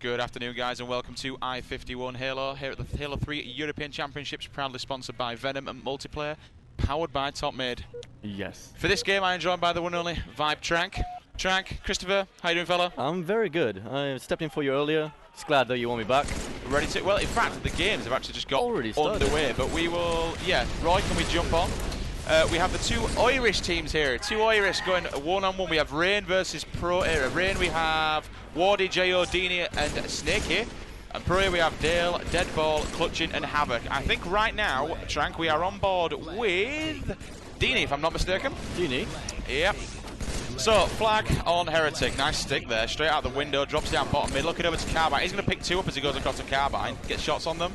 Good afternoon, guys, and welcome to i51 Halo, here at the Halo 3 European Championships, proudly sponsored by Venom and Multiplayer, powered by Top Mid. Yes. For this game, I am joined by the one and only Vibe Trank. Trank, Christopher, how you doing, fella? I'm very good. I stepped in for you earlier. Just glad that you want me back. Ready to? Well, in fact, the games have actually just got Already started. underway, but we will. Yeah, Roy, can we jump on? We have the two Irish teams here. Two Irish going one-on-one. We have Rain versus Pro Era. Rain, we have Wardy, Jayo, Deany, and Snakey. And Pro Era, we have Dale, Deadball, Clutchin, and Havok. I think right now, Trank, we are on board with Deany, if I'm not mistaken. Deany? Yep. So, flag on Heretic. Nice stick there. Straight out the window. Drops down bottom mid. Looking over to Carbine. He's going to pick two up as he goes across to Carbine. Get shots on them.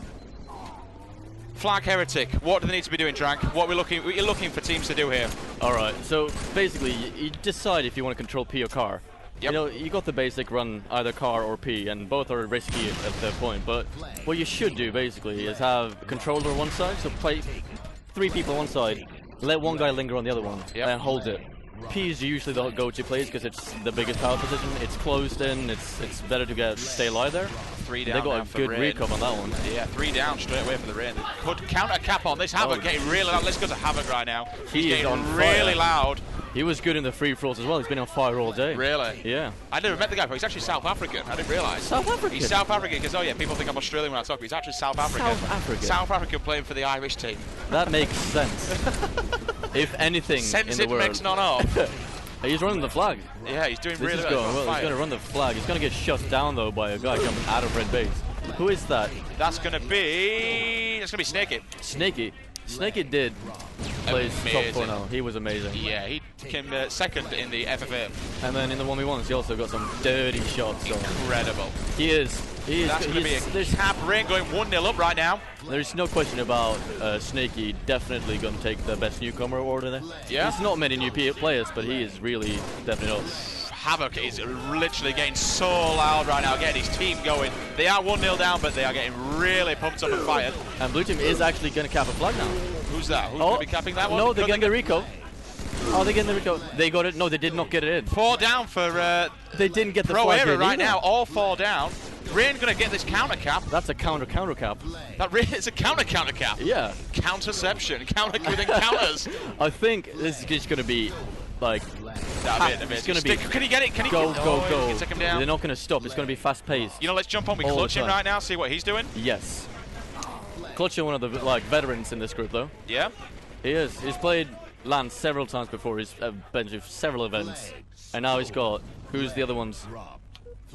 Flag Heretic. What do they need to be doing, Trank? What are you looking for teams to do here? Alright, so basically, you decide if you want to control P or car. Yep. You know, you got the basic run either car or P, and both are risky at that point. But what you should do, basically, is have a controller on one side, so play 3 people on one side, let one guy linger on the other one, and hold it. P is usually the go-to place because it's the biggest power position. It's closed in. It's better to stay alive there. 3 down. They got a good recap on that one. Yeah, 3 down straight away for the Rain. Could counter cap on this. Havok getting really loud. Let's go to Havok right now. He's getting really loud. He was good in the free for alls as well. He's been on fire all day. Really? Yeah. I never met the guy, but he's actually South African. I didn't realise. South African? He's South African because, oh yeah, people think I'm Australian when I talk, but he's actually South African. South African? South African playing for the Irish team. That makes sense. If anything Sense in the it world. makes none of. He's running the flag. Yeah, he's doing really well. well. He's going to run the flag. He's going to get shut down, though, by a guy coming out of red base. Who is that? That's going to be Snakey. Snakey. Snakey did play top 4 now. He was amazing. Yeah, he came second in the FFA. And then in the 1v1s, he also got some dirty shots. So. Incredible. He is. That's going to be a cap. Rain going 1-0 up right now. There's no question about Snakey definitely going to take the best newcomer award in there. Yeah. There's not many new players, but he is really definitely up. Havok is literally getting so loud right now, getting his team going. They are 1-0 down, but they are getting really pumped up and fired. And blue team is actually going to cap a flag now. Who's that? Who's going to be capping that one? No, they're getting the Rico. Oh, they're getting the Rico. They got it. No, they did not get it in. 4 down for they didn't get the Pro flag Era right either. now. All 4 down. Rain going to get this counter cap. That's a counter cap. It's a counter cap. Yeah. Counterception. Counter within counters. I think this is just going to be like. It's going to be. Can he get it? Can he go? Can take him down? They're not going to stop. It's going to be fast paced. You know, let's jump on with Clutchin right now. See what he's doing. Yes. Clutchin, one of the veterans in this group, though. Yeah. He is. He's played LAN several times before. He's been to several events, and now he's got. Who's the other ones?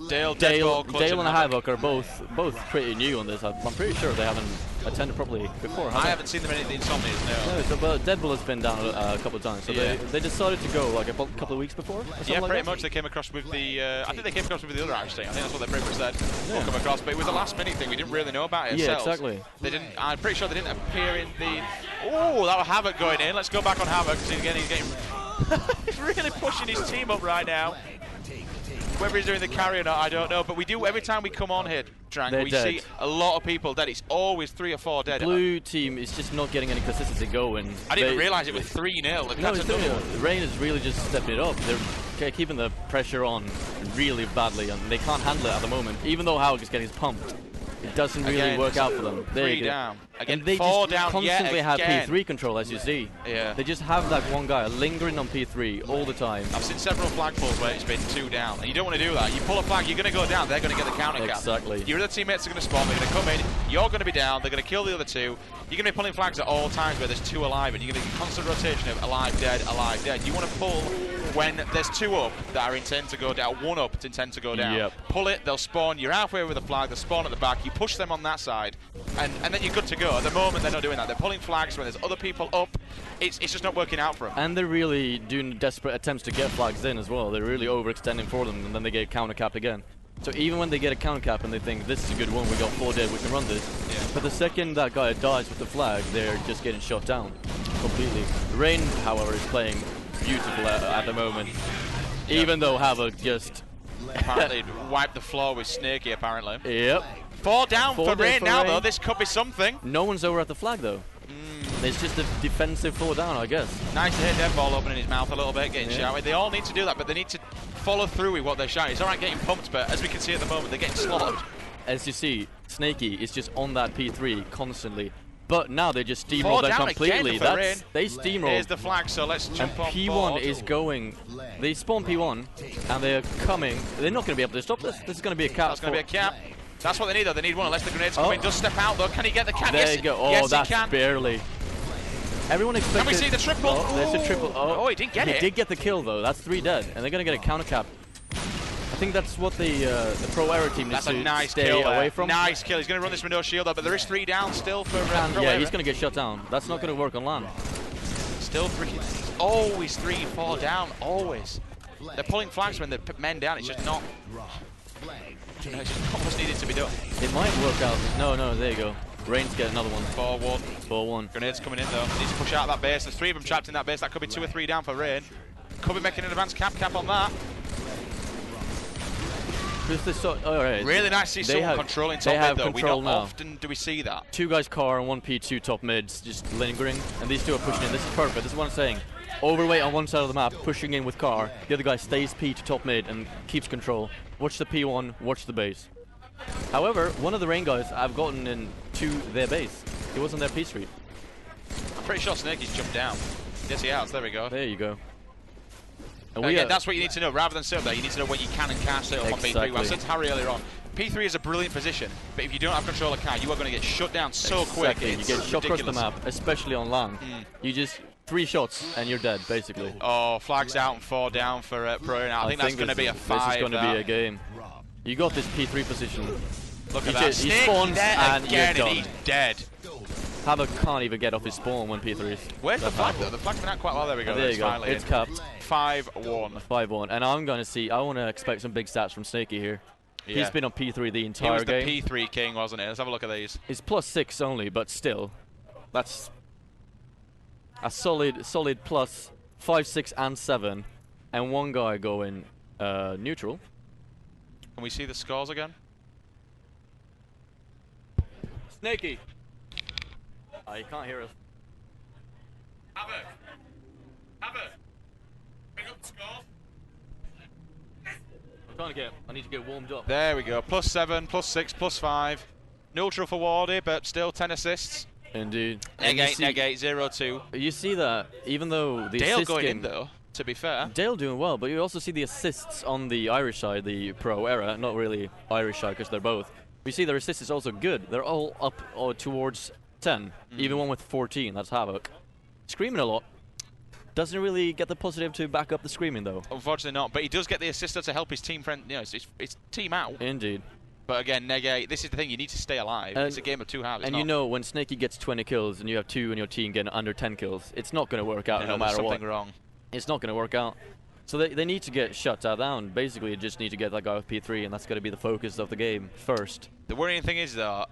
Dale and Havok are both pretty new on this. I'm pretty sure they haven't attended properly before. I haven't seen them in the Insomnias, no. No, so, but Deadball has been down a couple of times, so they decided to go like a couple of weeks before. Yeah, pretty much. They came across with the. I think they came across with the other Irish team. I think that's what they pretty much said. We'll come across, but it was a last minute thing. We didn't really know about it ourselves. Yeah, exactly. They didn't. I'm pretty sure they didn't appear in the. Oh, that was Havok going in. Let's go back on Havok because he's getting. He's really pushing his team up right now. Whether he's doing the carry or not, I don't know. But we do, every time we come on here, Trank, we see a lot of people dead. It's always 3 or 4 dead. Blue team is just not getting any consistency going. I didn't even realise it was 3-0. No, it's 3-0. Rain is really just stepping it up. They're keeping the pressure on really badly, and they can't handle it at the moment. Even though Havok is getting his pumped, it doesn't really work out for them. 3 down. Again, and they 4 just down constantly have P3 control, as you see. Yeah. They just have that one guy lingering on P3 all the time. I've seen several flag pulls where it's been 2 down, and you don't want to do that. You pull a flag, you're going to go down, they're going to get the counter cap. Exactly. Your other teammates are going to spawn, they're going to come in, you're going to be down, they're going to kill the other 2. You're going to be pulling flags at all times where there's 2 alive, and you're going to get constant rotation of alive, dead, alive, dead. You want to pull when there's 2 up that are intent to go down, 1 up to intend to go down. Yep. Pull it, they'll spawn, you're halfway with the flag, they'll spawn at the back, you push them on that side, and then you're good to go. At the moment, they're not doing that. They're pulling flags when there's other people up. It's just not working out for them. And they're really doing desperate attempts to get flags in as well. They're really overextending for them, and then they get counter capped again. So even when they get a counter cap and they think this is a good one, we got 4 dead, we can run this. Yeah. But the second that guy dies with the flag, they're just getting shot down completely. Rain, however, is playing beautiful at the moment. Yep. Even though Havok just apparently wiped the floor with Snakey, apparently. Yep. 4 down for Rain now, though. This could be something. No one's over at the flag, though. It's just a defensive 4 down, I guess. Nice to hear Deadball opening his mouth a little bit, getting shouted. They all need to do that, but they need to follow through with what they're shouting. It's alright getting pumped, but as we can see at the moment, they're getting slaughtered. As you see, Snakey is just on that P3 constantly. But now they just steamroll that completely. They steamroll. Here's the flag, so let's jump on P1 board. is going. They spawn P1, and they're coming. They're not going to be able to stop this. This is going to be a cap. That's going to be a cap. That's what they need, though. They need one unless the grenades come in. Does step out, though. Can he get the cap? There you go. Oh, yes, that's he can. barely. Everyone expected. Can we see the triple? Oh, there's a triple. Oh, he didn't get it. He did get the kill, though. That's 3 dead, and they're going to get a counter cap. I think that's what the pro era team needs to stay away from. Nice kill. He's going to run this with no shield up, but there is 3 down still for pro yeah, era. he's going to get shut down. That's not going to work on land. Still 3. Always 3, 4 down. Always. They're pulling flags when they're men down. It's just not. It's just not what's needed to be done. It might work out. No, there you go. Rain's get another one. 4-1. 4-1. Grenades coming in though. Needs to push out of that base. There's 3 of them trapped in that base. That could be 2 or 3 down for Rain. Could be making an advanced cap on that. Right. Really nice to see someone controlling top mid though. We don't often do we see that. 2 guys car and 1 P2 top mids just lingering, and these 2 are pushing in. This is perfect. This is what I'm saying. Overweight on one side of the map, pushing in with car. The other guy stays P to top mid and keeps control. Watch the P1, watch the base. However, one of the Rain guys I've gotten into their base. He was on their P street. I'm pretty sure Snakey's jumped down. Yes, he has. There we go. There you go. And again, that's what you need to know. Rather than sit up there, you need to know what you can and can't set up on P3. Well, I said to Harry earlier on, P3 is a brilliant position, but if you don't have control of car, you are going to get shut down so quick. You get shot across the map, especially on land. You just 3 shots and you're dead, basically. Oh, flags out and 4 down for Pro. Now, I think that's going to be a 5. This is going to be a game. You got this P3 position. Look at that. He spawns and you're done. He's dead. Havok can't even get off his spawn when P3 is. Where's the flag though? The flag's been out quite well. There we go. There you go. It's capped. 5-1. 5-1. And I'm going to see. I want to expect some big stats from Snakey here. Yeah. He's been on P3 the entire game. He was the P3 king, wasn't he? Let's have a look at these. It's +6 only, but still, that's a solid plus 5, 6, and 7, and 1 guy going neutral. Can we see the scores again? Snakey. Oh, you can't hear us. Havok. Bring up the scores. I need to get warmed up. There we go. +7, +6, +5. Neutral for Wardy, but still 10 assists. Indeed. Negate, 0-2. You see that, even though the Dale assist going game, in though, to be fair. Dale doing well, but you also see the assists on the Irish side, the pro era, not really Irish side because they're both. We see their assist is also good. They're all up towards 10, even one with 14, that's Havok. Screaming a lot. Doesn't really get the positive to back up the screaming though. Unfortunately not, but he does get the assist to help his team friend, you know, it's team out. Indeed. But again, Negate, this is the thing, you need to stay alive. It's a game of 2 halves. And you know, when Snakey gets 20 kills and you have 2 in your team getting under 10 kills, it's not going to work out no matter what. Something wrong. It's not going to work out. So they need to get shut down. Basically, you just need to get that guy with P3, and that's going to be the focus of the game first. The worrying thing is, though,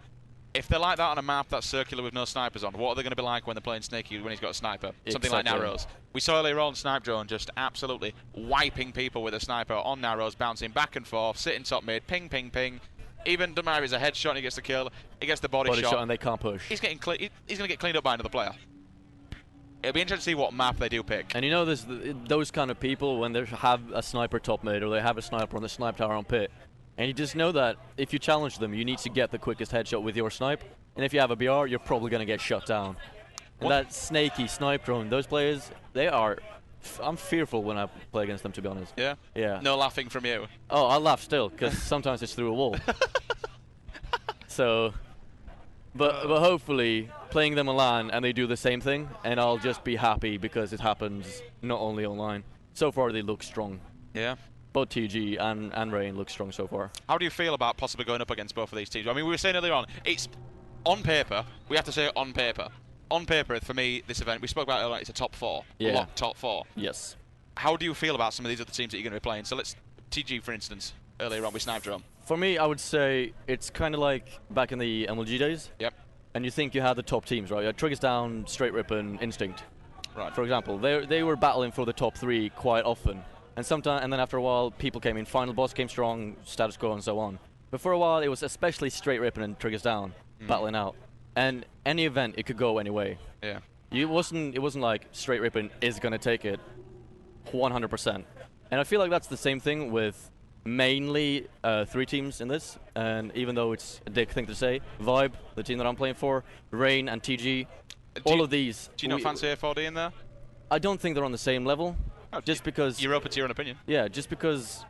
if they're like that on a map that's circular with no snipers on, what are they going to be like when they're playing Snakey when he's got a sniper? Something like Narrows. We saw earlier on Snipe Drone just absolutely wiping people with a sniper on Narrows, bouncing back and forth, sitting top mid, ping, ping, ping. Even doesn't matter if it's a headshot and he gets the kill, he gets the body shot and they can't push. He's going to get cleaned up by another player. It'll be interesting to see what map they do pick. And you know, there's those kind of people when they have a sniper top mid or they have a sniper on the snipe tower on pit, and you just know that if you challenge them, you need to get the quickest headshot with your snipe. And if you have a BR, you're probably going to get shut down. And that Snakey, Snipe Drone, those players, they are... I'm fearful when I play against them, to be honest. Yeah? Yeah. No laughing from you? Oh, I laugh still, because sometimes it's through a wall. So... But hopefully, playing them online and they do the same thing, and I'll just be happy because it happens not only online. So far, they look strong. Yeah. Both TG and Rain look strong so far. How do you feel about possibly going up against both of these teams? I mean, we were saying earlier on, it's on paper. We have to say on paper. On paper, for me, this event, we spoke about it earlier, it's a top 4. Yeah. Locked top 4. Yes. How do you feel about some of these other teams that you're going to be playing? So let's, TG for instance, earlier on with Snipe Drone. For me, I would say it's kind of like back in the MLG days. Yep. And you think you had the top teams, right? You had Triggers Down, Straight Rip, and Instinct. Right. For example, they were battling for the top 3 quite often. And then after a while, people came in. Final Boss came strong, Status Quo, and so on. But for a while, it was especially Straight Rip and Triggers Down battling out. And any event, it could go any way. Yeah. It wasn't like straight ripping is gonna take it 100%. And I feel like that's the same thing with mainly 3 teams in this. And even though it's a dick thing to say, Vibe, the team that I'm playing for, Rain and TG, all of these. Do you not fancy A4D in there? I don't think they're on the same level. Oh, just because you're open to your own opinion. Yeah, just because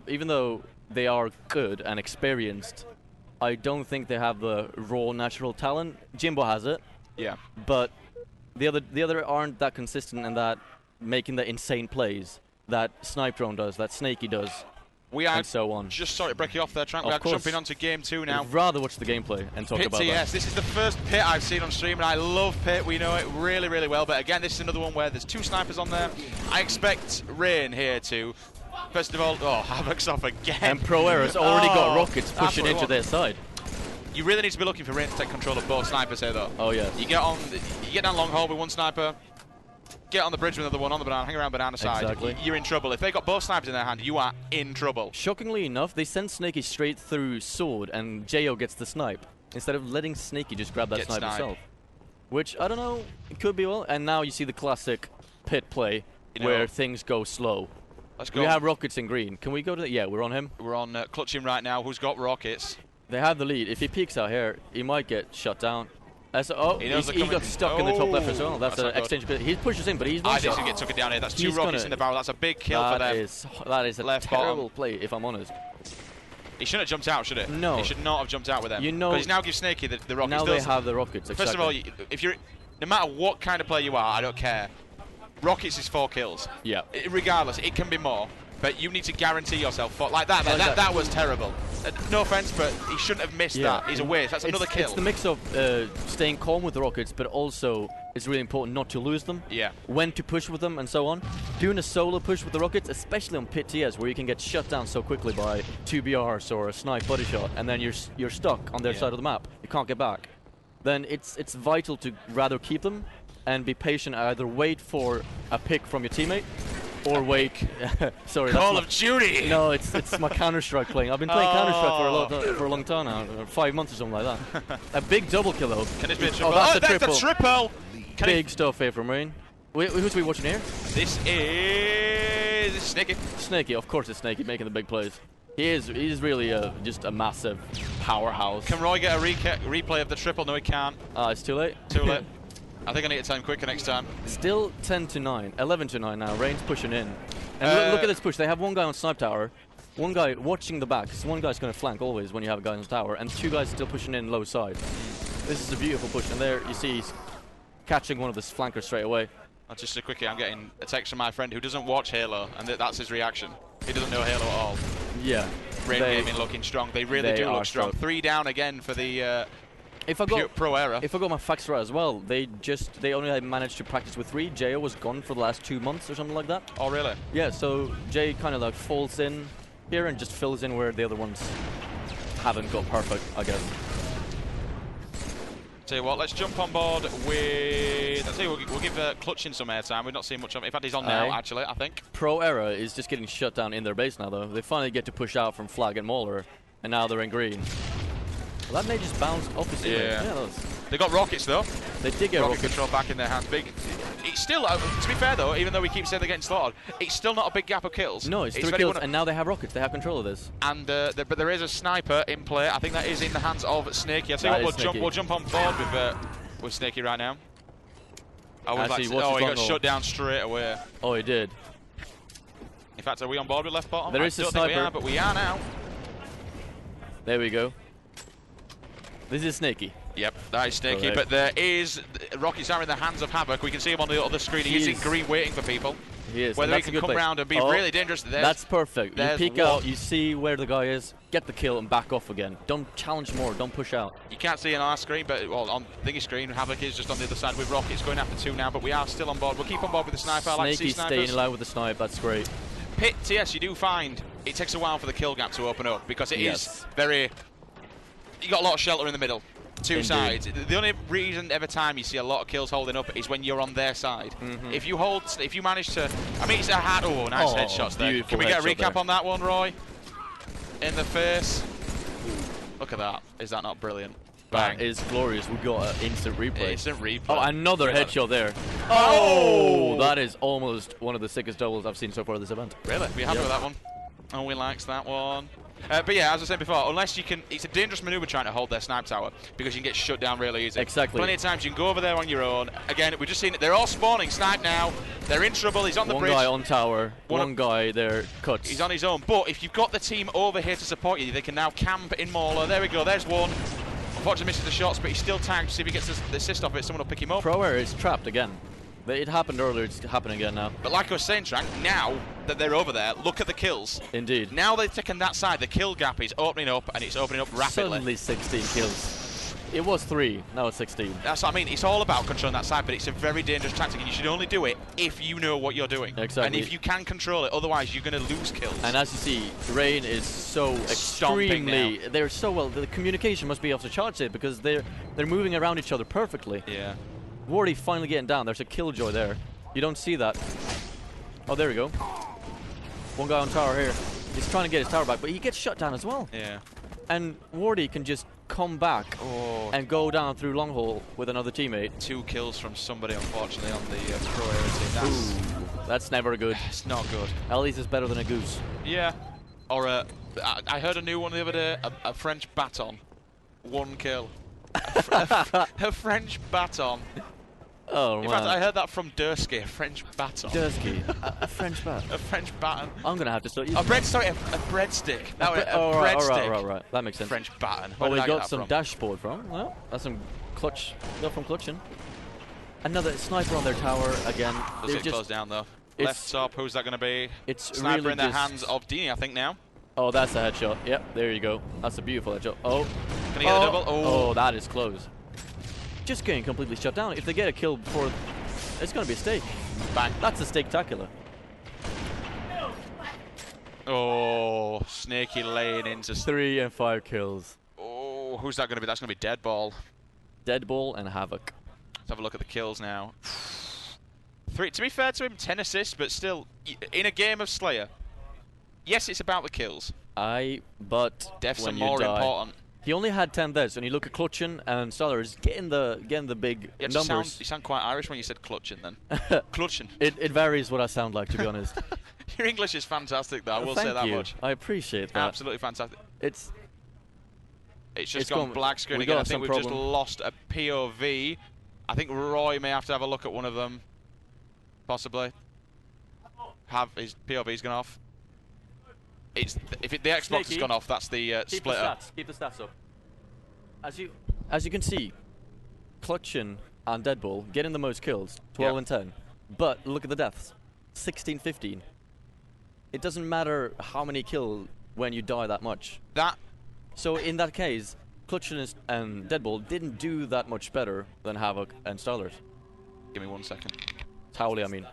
even though they are good and experienced, I don't think they have the raw natural talent. Jimbo has it. Yeah. But the other aren't that consistent in that making the insane plays that Snipe Drone does, that Snakey does, and so on. Just sorry to break you off there, Trank. We are jumping onto game 2 now. I'd rather watch the gameplay and talk about Pit that. TS. This is the first Pit I've seen on stream, and I love Pit. We know it really, really well. But again, this is another one where there's 2 snipers on there. I expect Rain here to, first of all, Havok's off again. And Pro Era's already got rockets pushing into their side. You really need to be looking for Rain to take control of both snipers here, though. Oh yeah. You get down long hole with 1 sniper. Get on the bridge with another one on the banana, hang around banana side. Exactly. You're in trouble. If they got both snipers in their hand, you are in trouble. Shockingly enough, they send Snakey straight through sword, and Jayo gets the snipe instead of letting Snakey just grab that snipe himself. Which I don't know, it could be well. And now you see the classic Pit play where things go slow. Let's go. We have rockets in green. Can we go to the? Yeah, we're on him. We're on Clutchin right now. Who's got rockets? They have the lead. If he peeks out here, he might get shut down. He got stuck in the top left as well. That's an exchange. He pushes in, but he's one I think he took it down here. That's 2 rockets in the barrel. That's a big kill for them. That is a terrible play, if I'm honest. He shouldn't have jumped out, should it? No. He should not have jumped out with them. You know, because now gives Snakey the rockets. Now they have the rockets. Exactly. First of all, if you're, no matter what kind of player you are, I don't care. Rockets is 4 kills. Yeah. Regardless, it can be more, but you need to guarantee yourself like that. That was terrible. No offense, but he shouldn't have missed that. He's a waste. That's another kill. It's the mix of staying calm with the rockets, but also it's really important not to lose them. Yeah. When to push with them and so on. Doing a solo push with the rockets, especially on Pit TS, where you can get shut down so quickly by 2 BRs or a snipe body shot, and then you're stuck on their side of the map. You can't get back. Then it's vital to rather keep them and be patient. Either wait for a pick from your teammate, or wait. Sorry. Call of Duty. No, it's my Counter-Strike playing. I've been playing Counter-Strike for a long time now, 5 months or something like that. A big double kill though. Can this be a triple? That's a triple. Big stuff here from Rain. Who's we watching here? This is Snakey. Snakey, of course it's Snakey making the big plays. He's really just a massive powerhouse. Can Roy get a replay of the triple? No, he can't. It's too late. Too late. I think I need to time quicker next time. Still 10-9, 11-9 now. Rain's pushing in. And look at this push. They have 1 guy on snipe tower, 1 guy watching the back. So 1 guy's going to flank always when you have a guy on the tower, and 2 guys still pushing in low side. This is a beautiful push, and there you see he's catching one of the flankers straight away. Just a quickie, I'm getting a text from my friend who doesn't watch Halo, and that's his reaction. He doesn't know Halo at all. Yeah. Rain Gaming looking strong. They really do look strong. 3 down again for the Pro Era. If I got my facts right as well, they only managed to practice with 3. Jayo was gone for the last 2 months or something like that. Oh really? Yeah, so Jay kind of like falls in here and just fills in where the other ones haven't got perfect, I guess. Tell you what, let's jump on board with. I'll tell you, we'll give Clutchin some airtime. We've not seen much of it. In fact, he's on now, actually, I think. Pro Era is just getting shut down in their base now, though. They finally get to push out from Flag and Mauler, and now they're in green. Well, that may just bounce off the ceiling. Yeah, they got rockets, though. They did get rocket control back in their hands. Big. It's still, to be fair, though, even though we keep saying they're getting slaughtered, it's still not a big gap of kills. No, it's 3 kills, and now they have rockets. They have control of this. And but there is a sniper in play. I think that is in the hands of Snakey. I tell you what, we'll jump on board with Snakey right now. He got shut down straight away. Oh, he did. In fact, are we on board with left bottom? There is a sniper. Think we are, but we are now. There we go. This is Snakey. Yep, that is Snakey, but there is rockets are in the hands of Havok. We can see him on the other screen. He is in green waiting for people. He is. Whether he can come round and be really dangerous. That's perfect. You peek out, you see where the guy is, get the kill and back off again. Don't challenge more, don't push out. You can't see on our screen, but on Thingy screen, Havok is just on the other side with rockets going after 2 now, but we are still on board. We'll keep on board with the sniper. I like to see snipers. Snakey's staying alive with the snipe, that's great. Pit TS, you do find it takes a while for the kill gap to open up because it is very. You got a lot of shelter in the middle. 2 sides. The only reason every time you see a lot of kills holding up is when you're on their side. If you manage to, I mean, it's a hat. Oh, nice headshots there. Can we get a recap on that one, Roy? In the face. Look at that. Is that not brilliant? Bang. That is glorious. We got an instant replay. Instant replay. Oh, another headshot there. Oh, that is almost one of the sickest doubles I've seen so far this event. Really? We happy with that one? Oh, we likes that one. But yeah, as I said before, unless you can, it's a dangerous maneuver trying to hold their snipe tower because you can get shut down really easy. Exactly. Plenty of times you can go over there on your own. Again, we've just seen it. They're all spawning snipe now. They're in trouble. He's on the bridge. One guy on tower. One guy there cuts. He's on his own. But if you've got the team over here to support you, they can now camp in Mauler. There we go. There's one. Unfortunately misses the shots, but he's still tagged. See if he gets the assist off it. Someone will pick him up. Pro Air is trapped again. It happened earlier, it's happening again now. But like I was saying, Trank, now that they're over there, look at the kills. Indeed. Now they've taken that side, the kill gap is opening up, and it's opening up rapidly. Suddenly 16 kills. It was 3, now it's 16. That's what I mean, it's all about controlling that side, but it's a very dangerous tactic, and you should only do it if you know what you're doing. Exactly. And if you can control it, otherwise you're going to lose kills. And as you see, Rain is so extremely... They're so well, the communication must be off the charts here, because they're moving around each other perfectly. Yeah. Wardy finally getting down, there's a killjoy there. You don't see that. Oh, there we go. One guy on tower here. He's trying to get his tower back, but he gets shut down as well. Yeah. And Wardy can just come back and go down through long hole with another teammate. 2 kills from somebody, unfortunately, on the pro area team. That's never good. It's not good. At least it's better than a goose. Yeah. Or I heard a new one the other day, a French baton. 1 kill. a French baton. Oh, In fact, I heard that from Dursky, a French baton. Dursky, a French bat. A French baton. I'm gonna have to start using. A breadstick. Oh, right. That makes sense. French baton. Oh, we got some dashboard from. Well, that's some clutch. Got from Clutchin. Another sniper on their tower again. Does it close down though? Left top. Who's that going to be? It's sniper really in the hands of Deany, I think now. Oh, that's a headshot. Yep, there you go. That's a beautiful headshot. Oh. Can he get a double? Oh, that is close. Just getting completely shut down. If they get a kill before, it's going to be a stake. Bang. That's a stake-tacular. Oh, Snakey laying into 3 and 5 kills. Oh, who's that going to be? That's going to be Deadball. Deadball and Havok. Let's have a look at the kills now. 3. To be fair to him, 10 assists, but still, in a game of Slayer, yes, it's about the kills. But deaths are when more you die, important. He only had 10 deaths. When you look at Clutchin and Stallers, getting the big numbers. You sound quite Irish when you said Clutchin then. Clutchin. It varies what I sound like, to be honest. Your English is fantastic, though. I will say that much. I appreciate that. Absolutely fantastic. It's just gone black screen again. I think we've just lost a POV. I think Roy may have to have a look at one of them. Possibly. His POV's gone off. The Xbox has gone off, that's the splitter. Keep the stats up. As you can see, Clutchin and Deadball getting the most kills, 12 and 10. But look at the deaths, 16, 15. It doesn't matter how many kills when you die that much. So in that case, Clutchin and Deadball didn't do that much better than Havok and Stallers. Give me 1 second. Towley, I mean.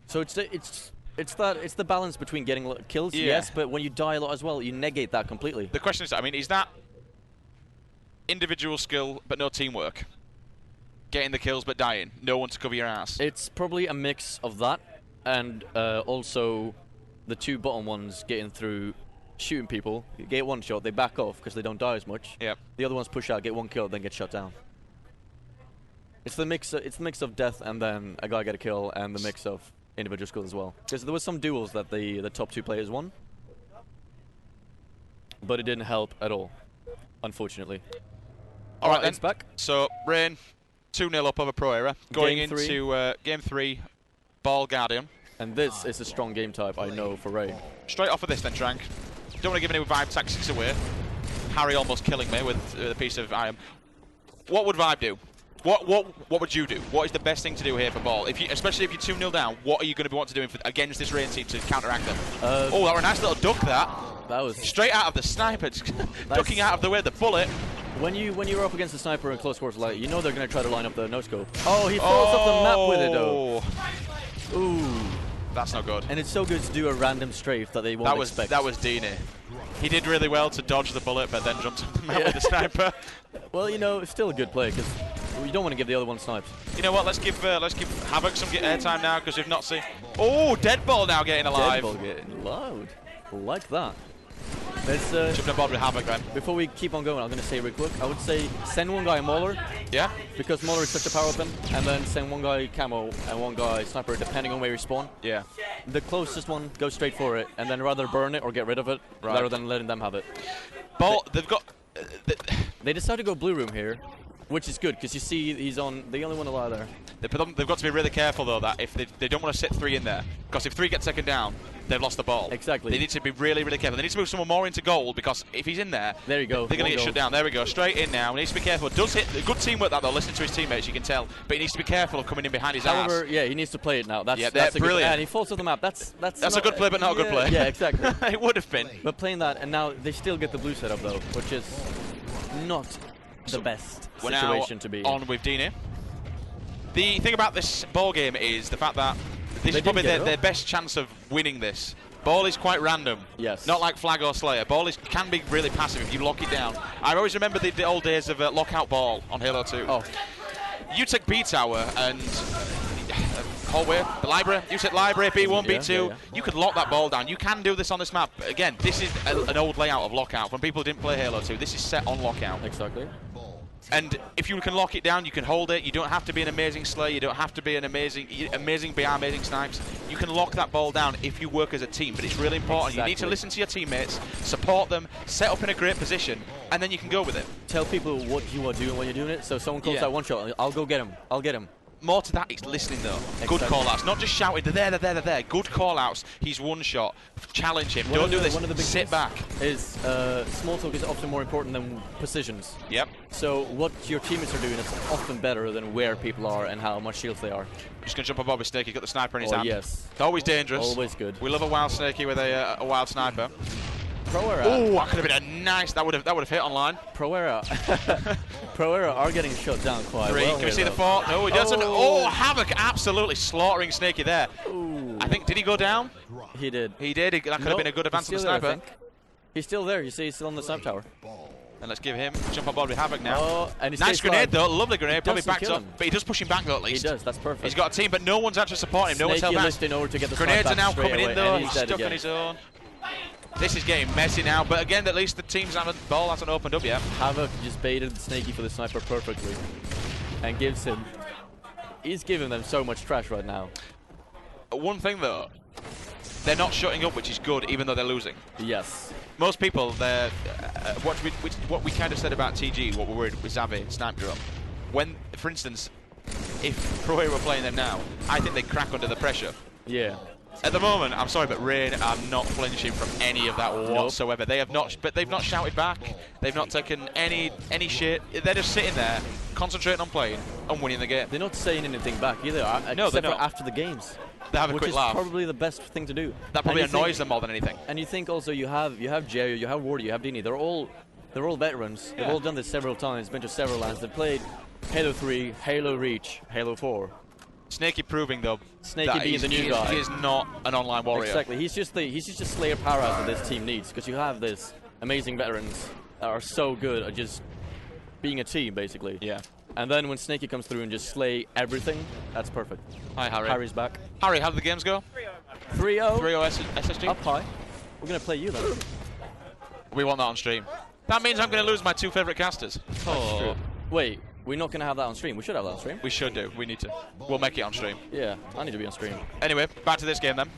So it's the balance between getting kills, yes, but when you die a lot as well, you negate that completely. The question is, I mean, is that individual skill but no teamwork? Getting the kills but dying, no one to cover your ass. It's probably a mix of that, and also the 2 bottom ones getting through, shooting people. You get 1 shot, they back off because they don't die as much. Yep. The other ones push out, get 1 kill, then get shut down. It's the mix. It's the mix of death and then a guy get a kill, and the mix of individual skill as well. Because there was some duels that the top 2 players won, but it didn't help at all, unfortunately. All right, it's back. So Rain, 2-0 up over Pro Era, going into Game 3, Ball Guardian. And this is a strong game type, I know, for Rain. Straight off of this then, Trank. Don't want to give any Vibe tactics away. Harry almost killing me with a piece of iron. What would Vibe do? What would you do? What is the best thing to do here for Ball? Especially if you're 2-0 down, what are you going to want to do against this Rain team to counteract them? Oh, that was a nice little duck, that. That was... Straight out of the sniper, ducking out of the way of the bullet. When you're up against the sniper in close quarters, like, you know they're going to try to line up the no-scope. Oh, he falls off the map with it, though. Ooh. That's not good. And it's so good to do a random strafe that they won't expect. That was Deany. He did really well to dodge the bullet, but then jumped off the map with the sniper. Well, you know, it's still a good play, because you don't want to give the other one snipes. You know what? Let's give Havok some airtime now, because we've not seen... Oh, Deadball now getting alive. Deadball getting loud. Like that. Let's Jumping on board with Havok then. before we keep on going, I'm gonna say real quick. I would say send one guy Mauler, Yeah. because Mauler is such a power weapon, and then send one guy Camo and one guy Sniper, depending on where you spawn. Yeah. The closest one goes straight for it, and then rather burn it or get rid of it, rather than letting them have it. Ball. They've got. They decided to go blue room here, which is good because you see he's on the only one alive there. They've got to be really careful though that if they don't want to sit 3 in there, because if 3 get taken down, they've lost the ball. Exactly. They need to be really, really careful. They need to move someone more into goal, because if he's in there, there you go. They're going to get shut down. There we go. Straight in now. He needs to be careful. Does hit good teamwork that though. Listening to his teammates, you can tell. But he needs to be careful of coming in behind his However, ass. yeah, he needs to play it now. That's brilliant. Good, and he falls to the map. That's a good play, but not a good play. Yeah, exactly. It would have been. But playing that, and now they still get the blue setup though, which is not the best situation to be in. On with Deany. The thing about this ball game is the fact that this is probably their best chance of winning this. Ball is quite random. Yes. Not like Flag or Slayer. Ball can be really passive if you lock it down. I always remember the old days of lockout ball on Halo 2. Oh. You take B tower and hallway, the library. You take library, B1, B2. Yeah. You could lock that ball down. You can do this on this map. Again, this is an old layout of lockout. When people didn't play Halo 2, this is set on lockout. Exactly. And if you can lock it down, you can hold it. You don't have to be an amazing Slayer. You don't have to be an amazing BR, amazing snipes. You can lock that ball down if you work as a team. But it's really important. Exactly. You need to listen to your teammates, support them, set up in a great position, and then you can go with it. Tell people what you are doing when you're doing it. So someone calls out one shot, I'll go get him. I'll get him. More to that, it's listening though. Exactly. Good call-outs, not just shouting, they're there. Good call-outs. He's one shot. Challenge him. Don't do this. One of the big Sit back. Is small talk is often more important than positions. Yep. So what your teammates are doing is often better than where people are and how much shields they are. Just gonna jump on Bob with Snakey. Got the sniper in his hand. Yes. Always dangerous. Always good. We love a wild Snakey with a wild sniper. Pro Era. Oh, that could have been a nice. That would have hit online. Pro Era. Pro Era are getting shut down quite 3. well. Can we see though. the 4? No, he doesn't. Oh, Havok absolutely slaughtering Snakey there. Ooh. I think, did he go down? He did. He did. That could have been a good advance on the sniper. He's still there. You see, he's still on the sniper tower. And let's give him jump on board with Havok now. Oh, and nice grenade though, lovely grenade. Probably doesn't backed kill up, him. but he does push him back though at least. He does. That's perfect. He's got a team, but no one's actually supporting him. No one's held back. lifting over to get the Grenades are now straight coming away, in though. and He's dead stuck again. on his own. This is getting messy now, but again, at least the team's ball hasn't opened up yet. Havok just baited Snakey for the sniper perfectly, and gives him. He's giving them so much trash right now. One thing though, they're not shutting up, which is good, even though they're losing. Yes. Most people, they're what we kind of said about TG, what we're worried with Xavi, Snipe Drop. When, for instance, if Pro Hero were playing them now, I think they'd crack under the pressure. Yeah. At the moment, I'm sorry, but Rain are not flinching from any of that whatsoever. They have not, but they've not shouted back. They've not taken any shit. They're just sitting there, concentrating on playing and winning the game. They're not saying anything back either. No, they're except for not. after the games. They have a quick laugh. Which is probably the best thing to do. That probably annoys them more than anything. And you think also you have Jayo, you have Wardy, you have Deany. They're all veterans. They've all done this several times, been to several lands. They've played Halo 3, Halo Reach, Halo 4. Snakey proving though, Snakey being the new guy. He is not an online warrior. Exactly. He's just a Slayer powerhouse that this team needs, because you have this amazing veterans that are so good at just being a team, basically. Yeah. And then when Snakey comes through and just slay everything, that's perfect. Hi, Harry. Harry's back. Harry, how did the games go? 3-0. 3-0 SSG. Up high. We're going to play you then. We want that on stream. That means I'm going to lose my 2 favourite casters. That's true. Wait, we're not going to have that on stream. We should have that on stream. We should do. We need to. We'll make it on stream. Yeah, I need to be on stream. Anyway, back to this game then.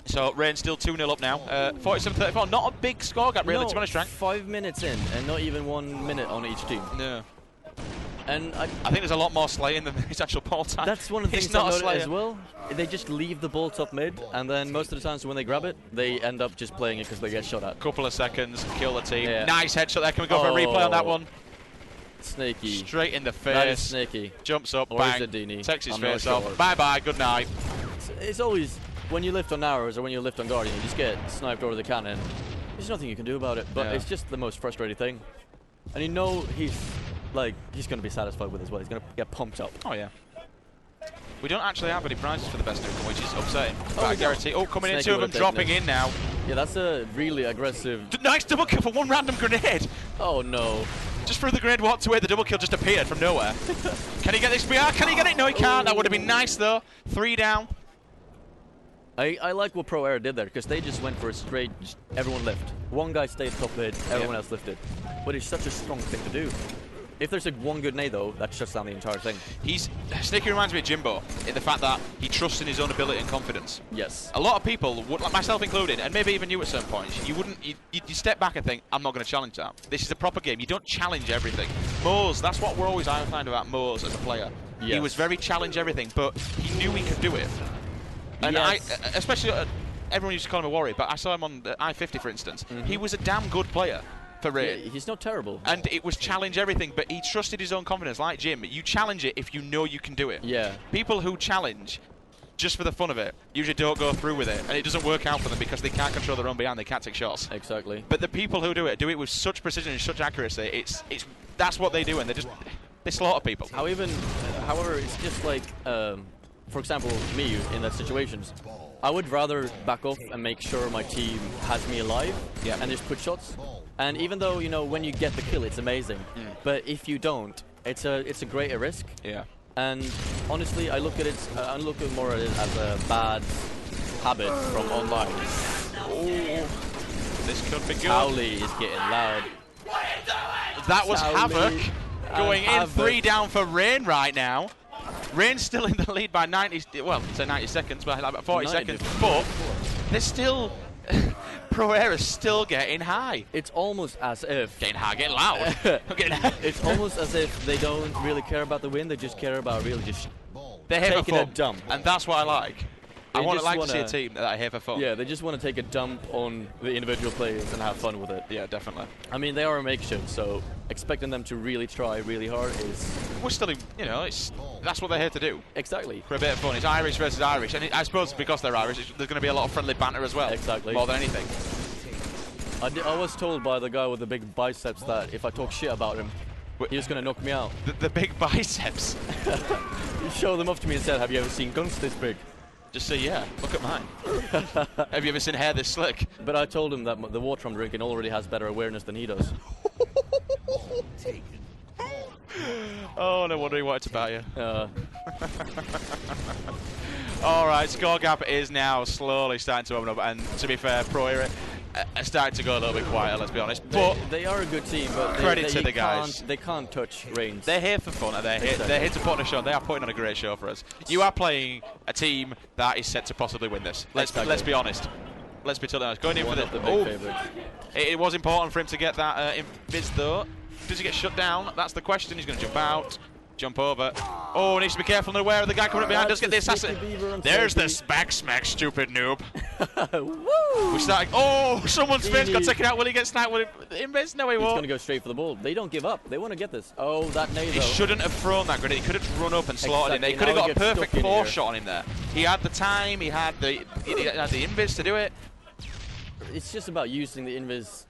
So, Rain's still 2-0 up now. 47-34. Not a big score gap, really, to be honest, Frank. 5 minutes in, and not even 1 minute on each team. No. And I think there's a lot more slaying than there's actual ball time. That's one of the He's things not I a noticed slayer as well. They just leave the ball top mid, and then most of the times when they grab it, they end up just playing it because they get shot at. Couple of seconds, kill the team. Yeah. Nice headshot there. Can we go for a replay on that one? Snakey. Straight in the face. That is Snakey. Jumps up, Or bang. is it Deany? Takes his I'm not face sure. off. Bye-bye, good night. It's always, when you lift on arrows or when you lift on Guardian, you just get sniped over the cannon. There's nothing you can do about it, but it's just the most frustrating thing. And you know he's going to be satisfied with it as well. He's going to get pumped up. Oh, yeah. We don't actually have any prizes for the best newcomer, which is upsetting. But I guarantee. Oh, coming in, 2 of them dropping in now. Yeah, that's a really aggressive. Nice double kill for 1 random grenade. Oh, no. Just threw the grenade, walked away, the double kill just appeared from nowhere. Can he get this BR? Can he get it? No, he can't. That would have been nice, though. 3 down. I like what Pro Air did there, because they just went for a straight, everyone lift. One guy stayed top mid, everyone else lifted. But it's such a strong thing to do. If there's like one good nade though, that shuts down the entire thing. Snakey reminds me of Jimbo in the fact that he trusts in his own ability and confidence. Yes. A lot of people, like myself included, and maybe even you at certain points, you step back and think, I'm not going to challenge that. This is a proper game. You don't challenge everything. Moz, that's what we're always I find about Moz as a player. Yes. He was very challenge everything, but he knew he could do it. And yes. Especially, everyone used to call him a Wardy, but I saw him on the i50, for instance. He was a damn good player for Rain. Yeah, he's not terrible. And it was challenge everything, but he trusted his own confidence, like Jim. You challenge it if you know you can do it. Yeah. People who challenge just for the fun of it usually don't go through with it, and it doesn't work out for them because they can't control their own behind, they can't take shots. Exactly. But the people who do it with such precision and such accuracy. That's what they do, and they slaughter people. However, it's just like, for example, me in that situations. I would rather back off and make sure my team has me alive and just put shots. And even though, you know, when you get the kill, it's amazing. But if you don't, it's a greater risk. Yeah. And honestly, I look at it more at it as a bad habit from online. Oh, this could be good. Howley is getting loud. That was Howley Havok going in 3 down for Rain right now. Rain's still in the lead by 90, well, say 90 seconds, but like about 40 seconds. But there's still, Pro Air is still getting high. It's almost as if... Getting high, getting loud. It's almost as if they don't really care about the win, they just care about really just they're here taking for a dump. And that's what I like. I want to see a team that are here for fun. Yeah, they just want to take a dump on the individual players and have fun with it. Yeah, definitely. I mean, they are a makeshift, so expecting them to really try really hard is... We're still, you know, that's what they're here to do. Exactly. For a bit of fun. It's Irish versus Irish, and I suppose because they're Irish, there's going to be a lot of friendly banter as well. Exactly. More than anything. I was told by the guy with the big biceps that if I talk shit about him, he was going to knock me out. The big biceps? He showed them up to me and said, have you ever seen guns this big? Just say, yeah, look at mine. Have you ever seen hair this slick? But I told him that the water I'm drinking already has better awareness than he does. Oh, no wonder he wanted to bat you. All right, score gap is now slowly starting to open up, and to be fair, Pro Air are starting to go a little bit quieter, let's be honest. But they are a good team, but credit to the guys. They can't touch Reigns. They're here for fun, and they're here to put on a show. They are putting on a great show for us. You are playing a team that is set to possibly win this. Let's be honest. Let's be totally honest. Going in for the it was important for him to get that invis though. Does he get shut down? That's the question. He's going to jump out. Jump over. Oh, needs to be careful and aware of the guy coming up behind. Does get the assassin. There's the spec smack, stupid noob. Woo! We're starting. Oh, someone's face got taken out. Will he get sniped? Will he invis? No, he won't. He's going to go straight for the ball. They don't give up. They want to get this. Oh, that nade. He shouldn't have thrown that grenade. He could have run up and slaughtered him there. He could have got a perfect 4-shot on him there. He had the time. He had the invis to do it. It's just about using the invis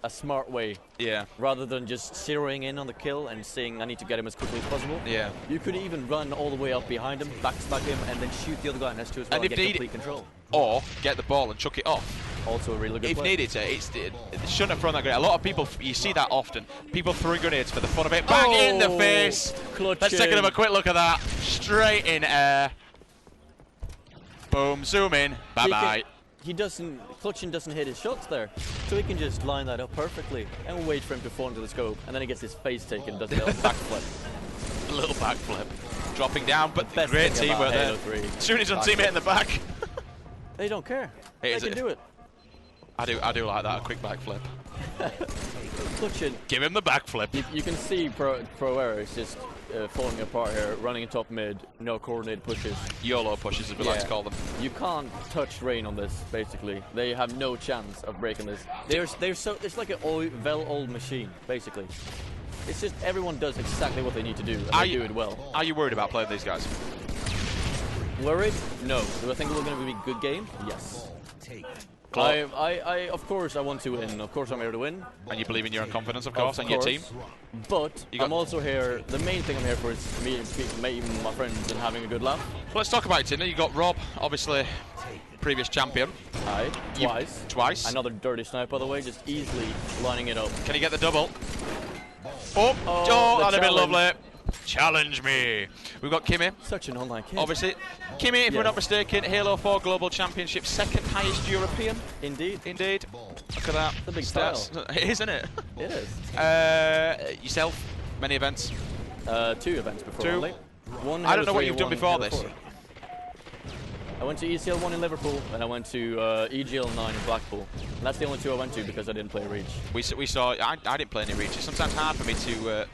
a smart way. Yeah. Rather than just zeroing in on the kill and saying I need to get him as quickly as possible. Yeah. You could even run all the way up behind him, backsmack him, and then shoot the other guy next to us and get complete control. Or get the ball and chuck it off. Also a really good play. If needed to. It shouldn't have thrown that grenade. A lot of people, you see that often. People throw grenades for the fun of it. Bang in the face. Clutchin. Let's take a quick look at that. Straight in air. Boom. Zoom in. Bye-bye. Clutchin doesn't hit his shots there, so he can just line that up perfectly and wait for him to fall into the scope, and then he gets his face taken, does a little backflip. A little backflip. Dropping down, but great teamwork there. As soon as his teammate in the back. They don't care. They can do it. I do like that, a quick backflip. Clutchin. Give him the backflip. You can see Pro Air is just falling apart here, running in top mid, no coordinated pushes. YOLO pushes, as we like to call them. You can't touch Rain on this, basically. They have no chance of breaking this. It's like an well-oiled machine, basically. It's just everyone does exactly what they need to do, and they do it well. Are you worried about playing these guys? Worried? No. Do I think we're going to be a good game? Yes. Of course I want to win. Of course I'm here to win. And you believe in your own confidence, of course, and your team. But I'm also here. The main thing I'm here for is meeting my friends and having a good laugh. Well, let's talk about it, Tinder. You got Rob, obviously previous champion. Aye, twice. Another dirty snipe, by the way, just easily lining it up. Can he get the double? Oh, that'd have been lovely. Challenge me. We've got Kimmy. Such an online kid. Obviously, Kimmy, if we're not mistaken, Halo 4 Global Championship, second highest European. Indeed. Indeed. Look at that. It's a big stats. style. It is, isn't it? It is. Yourself, many events. 2 events before. 2. Only. One I don't know Halo what 3, you've done one before Halo this. 4. I went to ECL 1 in Liverpool, and I went to EGL 9 in Blackpool. And that's the only 2 I went to because I didn't play Reach. We saw. I didn't play any Reach. It's sometimes hard for me to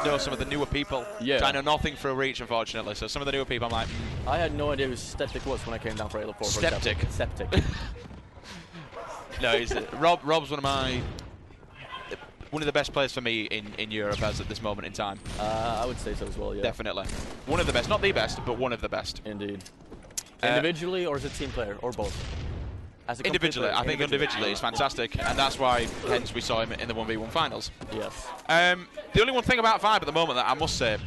know some of the newer people. Yeah. I know nothing for Reach, unfortunately. So some of the newer people, I'm like. I had no idea who Septic was when I came down for Halo 4. Septic. Septic. No, he's Rob's one of the best players for me in Europe as at this moment in time. I would say so as well. Yeah. Definitely, one of the best, not the best, but one of the best. Indeed. Individually, or as a team player, or both? As a individually, player, I think individually he's fantastic, and that's why, hence, we saw him in the 1v1 finals. Yes. The only one thing about Vibe at the moment that I must say,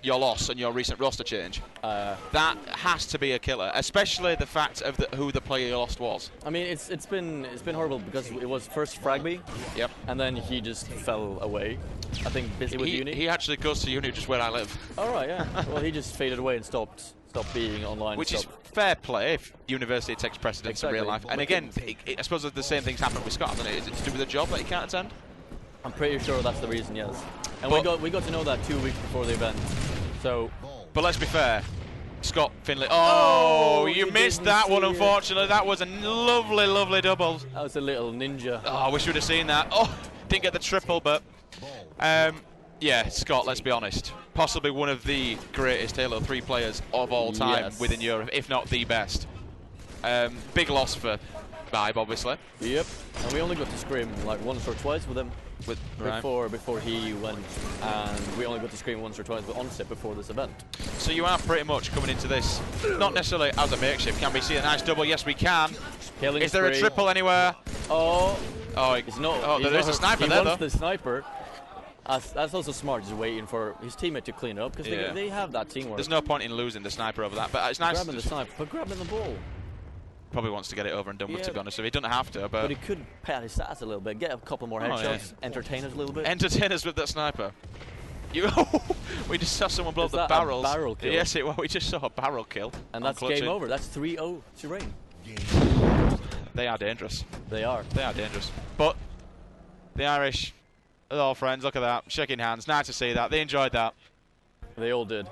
your loss and your recent roster change, that has to be a killer, especially the fact of who the player you lost was. I mean, it's been horrible because it was first Fragby. Yep. And then he just fell away. I think busy with uni. He actually goes to uni just where I live. All right, yeah. Well, he just faded away and stopped being online. Which is fair play if university takes precedence in real life. And again, I suppose the same things happen with Scott, doesn't it? Is it to do with the job that he can't attend? I'm pretty sure that's the reason, yes. And we got to know that 2 weeks before the event. So. But let's be fair. Scott Finley. Oh, you missed that one, unfortunately. That was a lovely, lovely double. That was a little ninja. Oh, I wish we'd have seen that. Oh, didn't get the triple, but yeah, Scott, let's be honest. Possibly one of the greatest Halo 3 players of all time within Europe, if not the best. Big loss for Vibe, obviously. Yep. And we only got to scrim like once or twice with him before he went, and we only got to scrim once or twice with Onset before this event. So you are pretty much coming into this, not necessarily as a makeshift. Can we see a nice double? Yes, we can. Killing is there a triple anywhere? Oh, it's not. Oh, there is a sniper there, though. He wants the sniper. That's also smart, just waiting for his teammate to clean up, because they have that teamwork. There's no point in losing the sniper over that, but it's nice. Grabbing the sniper, but grabbing the ball. Probably wants to get it over and done with, to be honest. So he doesn't have to, but he could pat his stats a little bit, get a couple more headshots, entertain us a little bit. Entertain us with that sniper. We just saw someone blow up the barrels. A barrel kill? Yes, we just saw a barrel kill. And that's game over. That's 3-0 to Rain. They are dangerous. They are. They are dangerous. But the Irish, they're all friends. Look at that, shaking hands. Nice to see that. They enjoyed that. They all did.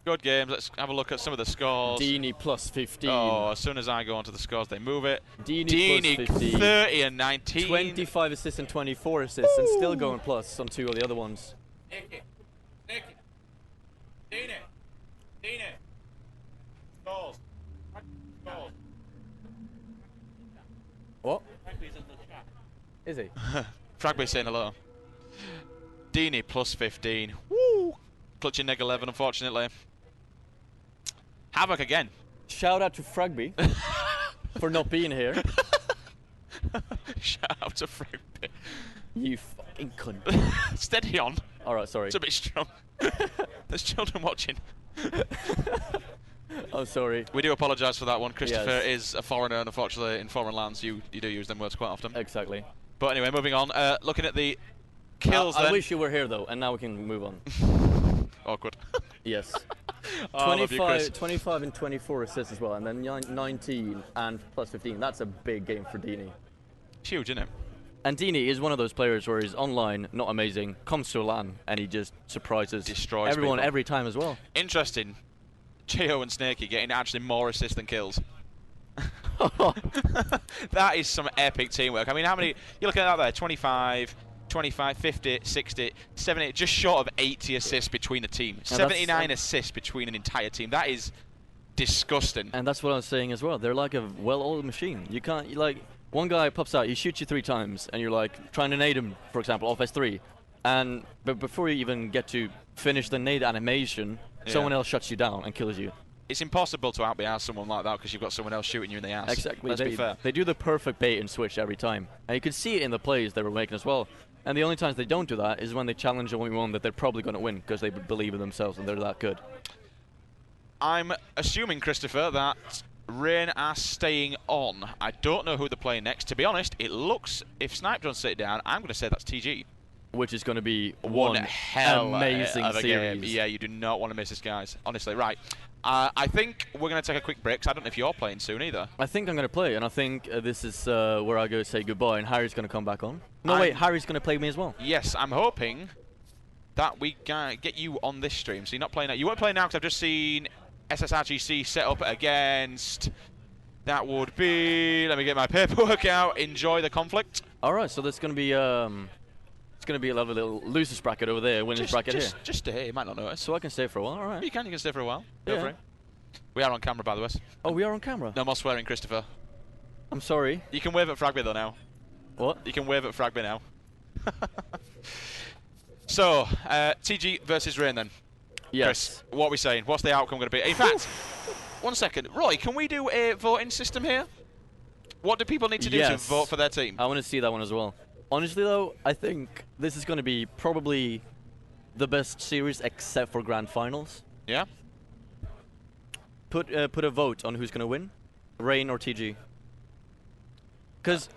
Good games. Let's have a look at some of the scores. Deany plus 15. Oh, as soon as I go onto the scores, they move it. Deany plus 15. 30 and 19. 25 assists and 24 assists, and still going plus on 2 of the other ones. Snakey. Deany. Scores. What? Is he? Fragby's saying hello. Deany plus 15. Woo! Clutchin neg 11, unfortunately. Havok again. Shout out to Fragby for not being here. Shout out to Fragby. You fucking cunt. Steady on. Alright, sorry. It's a bit strong. There's children watching. I'm sorry. We do apologise for that one. Christopher is a foreigner, and unfortunately in foreign lands you do use them words quite often. Exactly. But anyway, moving on. Looking at the kills I wish you were here though, and now we can move on. Awkward. Yes. Oh, 25 and 24 assists as well, and then 19 and plus 15. That's a big game for Deany. It's huge, isn't it? And Deany is one of those players where he's online, not amazing, comes to a LAN, and he just surprises everyone people every time as well. Interesting. Jayo and Snakey getting actually more assists than kills. That is some epic teamwork. I mean, how many... You're looking at that there, 25, 50, 60, 70, just short of 80 assists between the team. 79 assists between an entire team. That is disgusting. And that's what I was saying as well. They're like a well-oiled machine. You can't... like, one guy pops out, he shoots you 3 times, and you're like trying to nade him, for example, off S3. And before you even get to finish the nade animation, someone else shuts you down and kills you. It's impossible to out-BR someone like that because you've got someone else shooting you in the ass. Exactly. Let's be fair. They do the perfect bait and switch every time. And you can see it in the plays they were making as well. And the only times they don't do that is when they challenge a 1v1 that they're probably going to win because they believe in themselves and they're that good. I'm assuming, Christopher, that Rain are staying on. I don't know who they're playing next. To be honest, it looks, if Snipe don't sit down, I'm going to say that's TG. which is going to be one one hell amazing of a series. game. Yeah, you do not want to miss this, guys. Honestly, right. I think we're going to take a quick break, because I don't know if you're playing soon either. I think I'm going to play, and I think this is where I go say goodbye, and Harry's going to come back on. No, wait, Harry's going to play me as well. Yes, I'm hoping that we can get you on this stream. So you're not playing now. You won't play now because I've just seen SSRGC set up against... That would be... Let me get my paperwork out. Enjoy the conflict. All right, so there's going to be... it's going to be a lovely little losers bracket over there, winners bracket here. Just stay here. You might not notice. So I can stay for a while, all right. You can stay for a while. Yeah. Go for it. We are on camera, by the way. Oh, we are on camera? No more swearing, Christopher. I'm sorry. You can wave at Fragby, though, now. What? You can wave at Fragby now. So, TG versus Rain, then. Yes. Chris, what are we saying? What's the outcome going to be? In fact, one second. Roy, can we do a voting system here? What do people need to do to vote for their team? I want to see that one as well. Honestly, though, I think this is going to be probably the best series except for grand finals. Yeah? Put a vote on who's going to win, Rain or TG. Because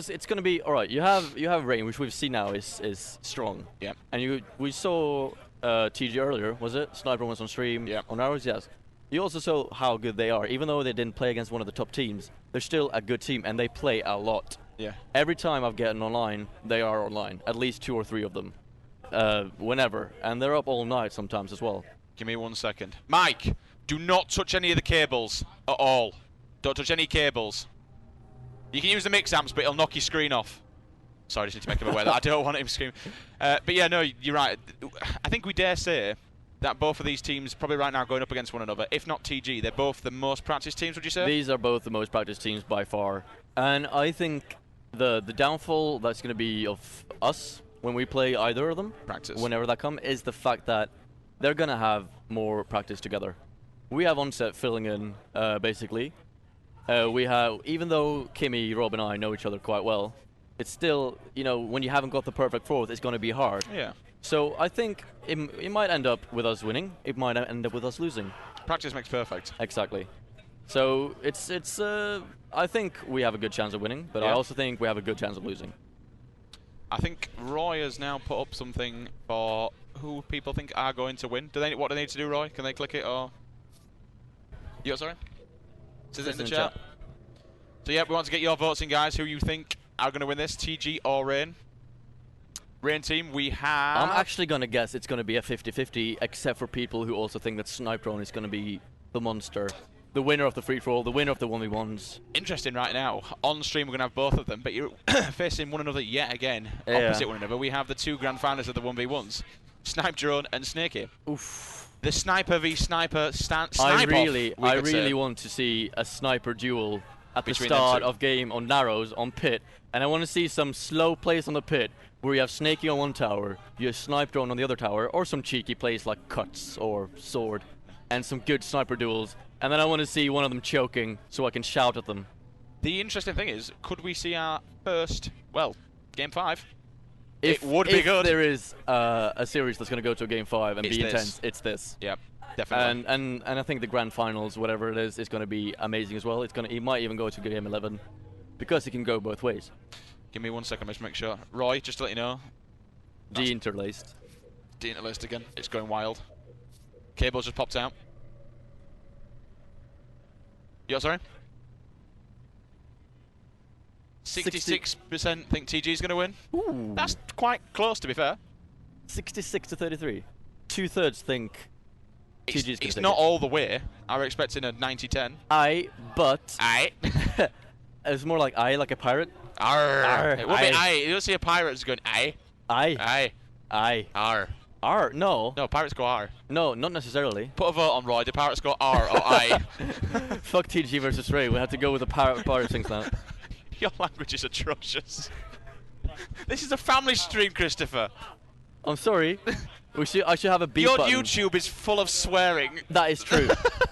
it's going to be all right. You have Rain, which we've seen now is strong. Yeah. And we saw TG earlier. Was it Sniper was on stream? Yeah. On ours, yes. You also saw how good they are. Even though they didn't play against one of the top teams, they're still a good team and they play a lot. Yeah. Every time I've gotten online, they are online. At least 2 or 3 of them. Whenever, and they're up all night sometimes as well. Give me 1 second. Mike, do not touch any of the cables at all. Don't touch any cables. You can use the mix amps, but it'll knock your screen off. Sorry, I just need to make him aware that I don't want him screaming. But yeah, no, you're right. I think we dare say that both of these teams probably right now going up against one another. If not TG, they're both the most practiced teams, would you say? These are both the most practiced teams by far. And I think the downfall that's going to be of us when we play either of them, whenever that comes, is the fact that they're going to have more practice together. We have Onset filling in, basically. We have, even though Kimmy, Rob, and I know each other quite well, it's still, you know, when you haven't got the perfect fourth, it's going to be hard. Yeah. So I think it might end up with us winning. It might end up with us losing. Practice makes perfect. Exactly. So it's I think we have a good chance of winning, but I also think we have a good chance of losing. I think Roy has now put up something for who people think are going to win. What do they need to do, Roy? Can they click it or? You sorry? Is it in the chat? So yeah, we want to get your votes in, guys. Who you think are going to win this, TG or Rain? Rain team, we have... I'm actually going to guess it's going to be a 50-50, except for people who also think that Snipedrone is going to be the monster. The winner of the free-for-all, the winner of the 1v1s. Interesting right now. On stream, we're going to have both of them, but you're facing one another yet again, opposite one another. We have the 2 grand finalists of the 1v1s, Snipedrone and Snakey. Oof. The sniper v sniper I really want to see a sniper duel at the start of game on Narrows, on pit, and I want to see some slow plays on the pit, where you have Snakey on one tower, you have Snipedrone on the other tower, or some cheeky plays like Cuts or Sword, and some good sniper duels. And then I want to see one of them choking so I can shout at them. The interesting thing is, could we see our first, well, Game 5? It would be good. If there is a series that's going to go to a Game 5 and be intense, it's this. Yep, definitely. And I think the Grand Finals, whatever it is going to be amazing as well. It might even go to Game 11, because it can go both ways. Give me 1 second, just make sure. Roy, just to let you know. De-interlaced. De-interlaced again. It's going wild. Cable's just popped out. You're sorry? 66% think TG's going to win. Ooh. That's quite close, to be fair. 66 to 33. 2/3 think TG's going to take it. It's not all the way. I were expecting a 90-10. But... It's more like like a pirate. Arr. It would be aye. You don't see a pirate just going aye. Aye. Arr. R? No. No, pirates go R. No, not necessarily. Put a vote on Roy. Do pirates go R or I? Fuck TG versus Ray. We have to go with the pirate things now. Your language is atrocious. This is a family stream, Christopher. I'm sorry. I should have a beep Your button. YouTube is full of swearing. That is true.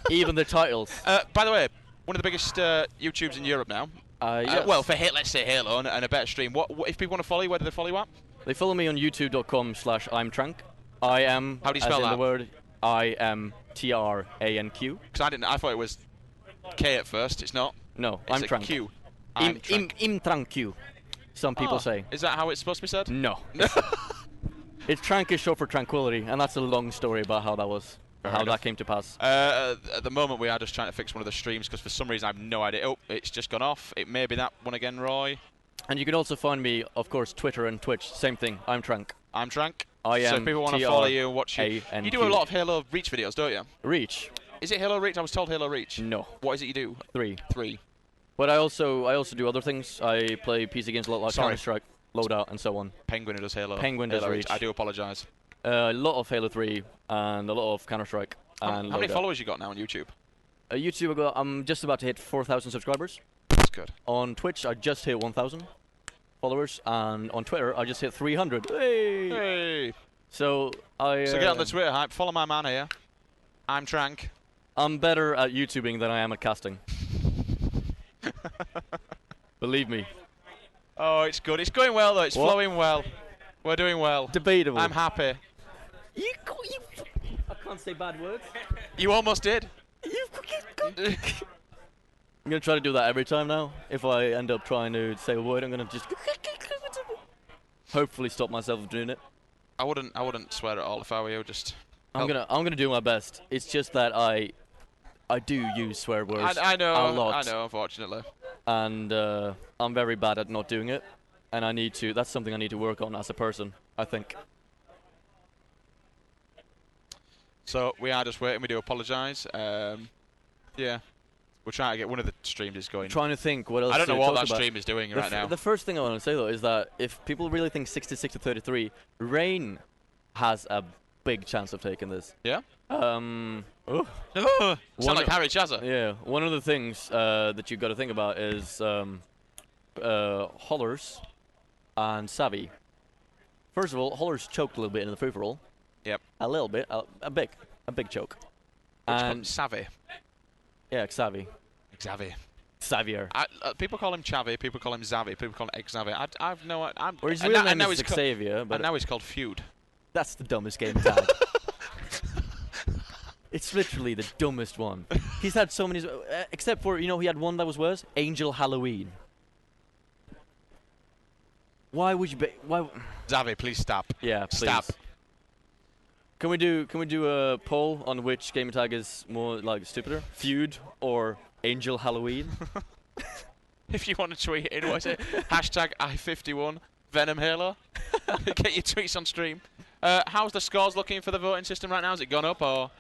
Even the titles. By the way, one of the biggest YouTubes in Europe now. Yes. Well, for let's say Halo and a better stream. What if people want to follow you? Where do they follow you at? They follow me on youtube.com/imtrank. I am. How do you spell that? The word IMTRANQ. Because I thought it was K at first. It's not. No, it's Imtrank. a Q. Imtranq. Some people say. Is that how it's supposed to be said? No. It's Trank is short for tranquility, and that's a long story about how that was, that came to pass. At the moment, we are just trying to fix one of the streams because for some reason I have no idea. Oh, it's just gone off. It may be that one again, Roy. And you can also find me, of course, Twitter and Twitch. Same thing. I'm Trank. I'm Trank. I am. So if people want to follow you and watch you. You do a lot of Halo Reach videos, don't you? Reach. Is it Halo Reach? I was told Halo Reach. No. What is it you do? 3. 3. But I also do other things. I play PC games a lot, like Counter-Strike, Loadout, and so on. Penguin who does Halo. Penguin does Reach. I do apologise. A lot of Halo 3 and a lot of Counter-Strike. How many followers you got now on YouTube? YouTube, I'm just about to hit 4,000 subscribers. That's good. On Twitch, I just hit 1,000 followers, and on Twitter, I just hit 300. Hey! Hey! So get on the Twitter hype. Follow my man here. I'm Trank. I'm better at YouTubing than I am at casting. Believe me. Oh, it's good. It's going well though. It's flowing well. We're doing well. Debatable. I'm happy. I can't say bad words. You almost did. I'm gonna try to do that every time now. If I end up trying to say a word, I'm gonna just hopefully stop myself from doing it. I wouldn't swear at all if I were you. Just. I'm gonna do my best. It's just that I do use swear words. I know. A lot. I know. Unfortunately. And I'm very bad at not doing it, and I need to. That's something I need to work on as a person, I think. So we are just waiting. We do apologise. Yeah, we're trying to get one of the streams going. Trying to think what else. I don't know what that about. stream is doing right now. The first thing I want to say though is that if people really think 66 to 33, Rain has a big chance of taking this. Yeah. Oh. Sound like Harry Chazza. Yeah. One of the things that you've got to think about is Hollers and Savvy. First of all, Hollers choked a little bit in the free for all. Yep. A little bit, a big choke. And Savvy. Yeah, Xavi. Xavier. People call him Chavy. People call him Zavi. People call him Xavi. I've no. Or his real name is Xavier, but and now he's called Feud. That's the dumbest game tag. It's literally the dumbest one. He's had so many, except for he had one that was worse. Angel Halloween. Why would you? Why? Zavi, please stop. Yeah, please. Stop. Can we do a poll on which game tag is more like stupider? Feud or Angel Halloween? If you want to tweet in, what is it? Hashtag I51 Venom Halo. Get your tweets on stream. How's the scores looking for the voting system right now? Has it gone up or?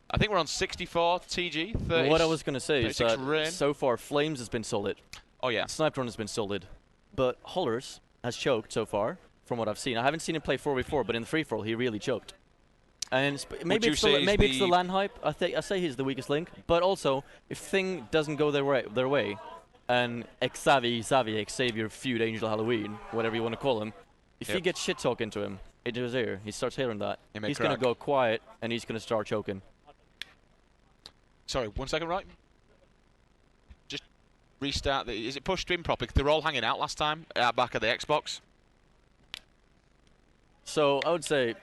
I think we're on 64 TG. 30, what I was going to say is that Rain. So far Flames has been solid. Oh yeah. Sniper has been solid, but Hollers has choked so far from what I've seen. I haven't seen him play 4v4, but in the free for all he really choked. And maybe it's the LAN hype. I say he's the weakest link. But also, if Thing doesn't go their way, and Xavier, Feud, Angel Halloween, whatever you want to call him, if he gets shit talk into him, into his ear, he starts hearing that, he's going to go quiet and he's going to start choking. Sorry, 1 second, right? Just restart the. Is it pushed in properly? They were all hanging out last time at back of the Xbox. So I would say,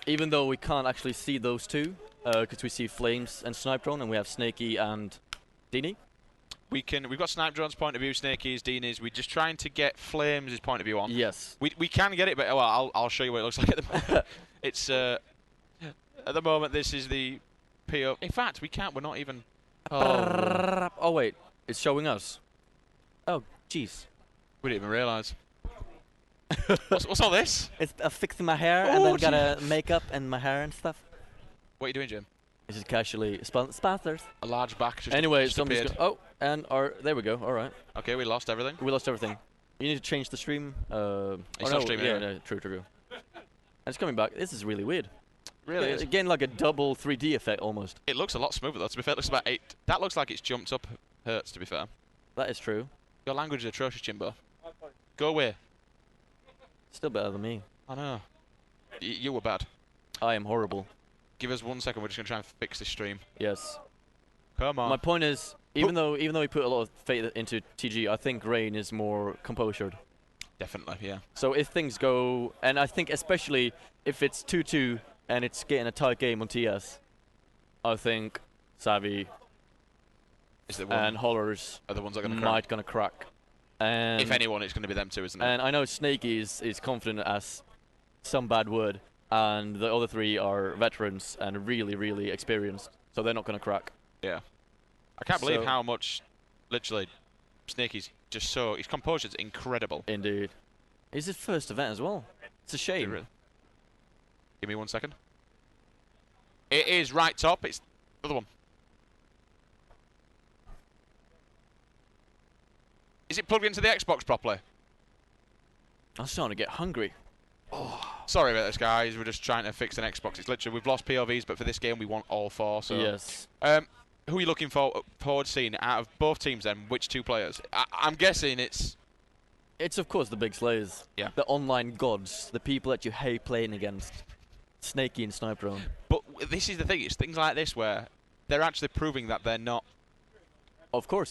even though we can't actually see those two, because we see Flames and Snipe Drone, and we have Snakey and Deany. We've got Snipe Drone's point of view, Snakey's, Deany's. We're just trying to get Flames' point of view on. Yes. We can get it, but well, I'll show you what it looks like at the moment. It's at the moment. This is the PO. In fact, we can't. We're not even. Oh wait, it's showing us. Oh jeez. We didn't even realise. What's all this? It's fixing my hair and then gotta makeup and my hair and stuff. What are you doing, Jim? This is casually sponsors. A large back. Anyway, somebody's and there we go. All right. Okay, we lost everything. We lost everything. You need to change the stream. It's not streaming. Yeah, no, true. And it's coming back. This is really weird. Really? It's getting like a double 3D effect almost. It looks a lot smoother though. To be fair, it looks about 8. That looks like it's jumped up hertz. To be fair. That is true. Your language is atrocious, Jimbo. Go away. Still better than me. I know. You were bad. I am horrible. Give us 1 second. We're just gonna try and fix this stream. Yes. Come on. My point is, even though we put a lot of faith into TG, I think Rain is more composured. Definitely, yeah. So if things go, and I think especially if it's 2-2 and it's getting a tight game on TS, I think Savvy and Hollers are the ones that are might gonna crack. And if anyone, it's going to be them two, isn't it? And I know Snakey is confident as some bad wood, and the other 3 are veterans and really, really experienced, so they're not going to crack. Yeah. I can't believe how much, literally, Snakey's just so... His composure's incredible. Indeed. It's his first event as well. It's a shame. Really? Give me 1 second. It is right top. It's the other one. Is it plugged into the Xbox properly? I'm starting to get hungry. Oh, sorry about this, guys. We're just trying to fix an Xbox. It's literally, we've lost POVs, but for this game, we want all 4. So, yes. Who are you looking forward to seeing out of both teams then? Which 2 players? I'm guessing it's... It's, of course, the big slayers. Yeah. The online gods. The people that you hate playing against. Snakey and Sniper on. But this is the thing. It's things like this where they're actually proving that they're not... Of course.